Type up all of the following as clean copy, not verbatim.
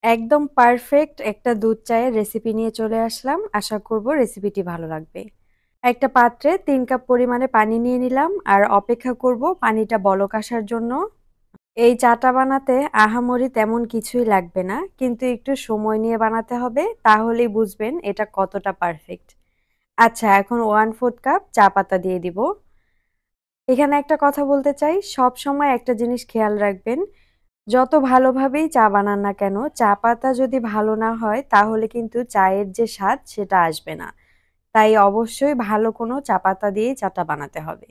একদম পারফেক্ট একটা দুধ চায়ের রেসিপি নিয়ে চলে আসলাম। আশা করব রেসিপিটি ভালো লাগবে। একটা পাত্রে ৩ কাপ পরিমাণে পানি নিয়ে নিলাম আর অপেক্ষা করব পানিটা বলক আসার জন্য। এই চাটা বানাতে আহামরি তেমন কিছুই লাগবে না, কিন্তু একটু সময় নিয়ে বানাতে হবে, তাহলেই বুঝবেন এটা কতটা পারফেক্ট। আচ্ছা, এখন 1/4 কাপ চা পাতা দিয়ে দিব। এখানে একটা কথা বলতে চাই, সবসময় একটা জিনিস খেয়াল রাখবেন, যত ভালোভাবেই চা বানান না কেন, চা পাতা যদি ভালো না হয় তাহলে কিন্তু চায়ের যে স্বাদ সেটা আসবে না। তাই অবশ্যই ভালো কোনো চা পাতা দিয়েই চাটা বানাতে হবে।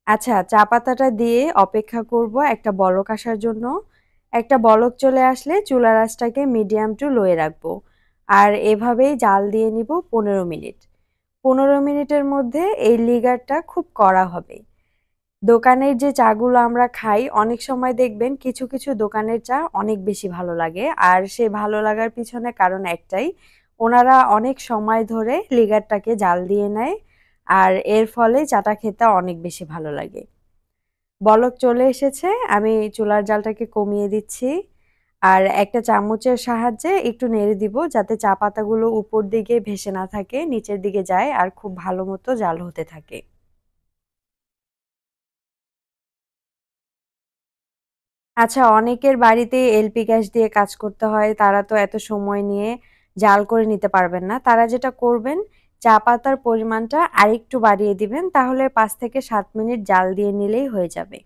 আচ্ছা, চা পাতাটা দিয়ে অপেক্ষা করব একটা বলক আসার জন্য। একটা বলক চলে আসলে চুলার আঁচটাকে মিডিয়াম টু লো এ রাখবো। আর এভাবেই জাল দিয়ে নিব ১৫ মিনিট। ১৫ মিনিটের মধ্যে এই লিগারটা খুব কড়া হবে। দোকানের যে চাগুলো আমরা খাই, অনেক সময় দেখবেন কিছু, কিছু দোকানের চা অনেক বেশি ভালো লাগে। আর সেই ভালো লাগার পিছনে কারণ একটাই, ওনারা অনেক সময় ধরে লিগারটাকে জাল দিয়ে নেয়। আর এর ফলে চাটা খেতে অনেক বেশি ভালো লাগে। বলক চলে এসেছে, আমি চুলার জালটাকে কমিয়ে দিচ্ছি। আর একটা চামচের সাহায্যে একটু নেড়ে দিব যাতে চা পাতাগুলো উপর দিকে ভেসে না থাকে, নিচের দিকে যায় আর খুব ভালো মতো জাল হতে থাকে। আচ্ছা, অনেকের বাড়িতে এলপি গ্যাস দিয়ে কাজ করতে হয়। তারা তো এত সময় নিয়ে জাল করে নিতে পারবেন না। তারা যেটা করবেন, চা পাতার পরিমাণটা আরেকটু বাড়িয়ে দিবেন। তাহলে ৫ থেকে ৭ মিনিট জাল দিয়ে নিলেই হয়ে যাবে।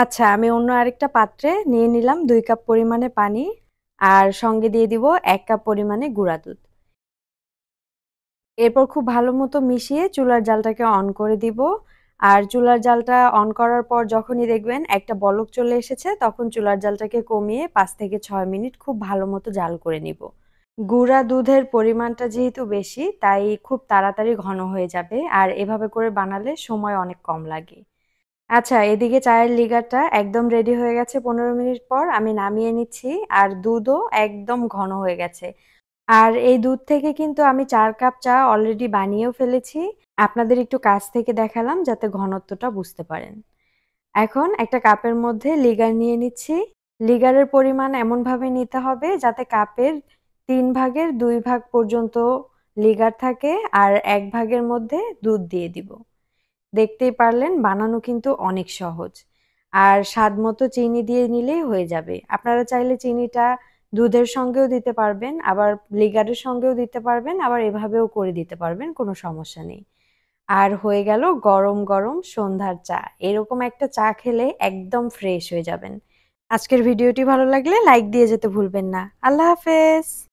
আচ্ছা, আমি অন্য আরেকটা পাত্রে নিয়ে নিলাম ২ কাপ পরিমাণে পানি আর সঙ্গে দিয়ে দিব ১ কাপ পরিমাণে গুঁড়া দুধ। এরপর খুব ভালো মতো মিশিয়ে চুলার জালটাকে অন করে দিব। আর চুলার জালটা অন করার পর যখনই দেখবেন একটা বলক চলে এসেছে, তখন চুলার জালটাকে কমিয়ে ৫ থেকে ৬ মিনিট খুব ভালো মতো জাল করে নিব। গুঁড়া দুধের পরিমাণটা যেহেতু বেশি, তাই খুব তাড়াতাড়ি ঘন হয়ে যাবে আর এভাবে করে বানালে সময় অনেক কম লাগে। আচ্ছা, এদিকে চায়ের লিগারটা একদম রেডি হয়ে গেছে। ১৫ মিনিট পর আমি নামিয়ে নিচ্ছি আর দুধও একদম ঘন হয়ে গেছে। আর এই দুধ থেকে কিন্তু আমি ৪ কাপ চা অলরেডি বানিয়েও ফেলেছি। আপনাদের একটু কাছ থেকে দেখালাম যাতে ঘনত্বটা বুঝতে পারেন। এখন একটা কাপের মধ্যে লিগার নিয়ে নিচ্ছি। লিগারের পরিমাণ এমনভাবে নিতে হবে যাতে কাপের ৩ ভাগের ২ ভাগ পর্যন্ত লিগার থাকে আর ১ ভাগের মধ্যে দুধ দিয়ে দিব। দেখতেই পারলেন বানানো কিন্তু অনেক সহজ। আর স্বাদমতো চিনি দিয়ে নিলেই হয়ে যাবে। আপনারা চাইলে চিনিটা দুধের সঙ্গেও দিতে পারবেন, আবার লিগারের সঙ্গেও দিতে পারবেন, আবার এভাবেও করে দিতে পারবেন, কোনো সমস্যা নেই। আর হয়ে গেল গরম, গরম সন্ধ্যার চা। এরকম একটা চা খেলে একদম ফ্রেশ হয়ে যাবেন। আজকের ভিডিওটি ভালো লাগলে লাইক দিয়ে যেতে ভুলবেন না। আল্লাহ হাফেজ।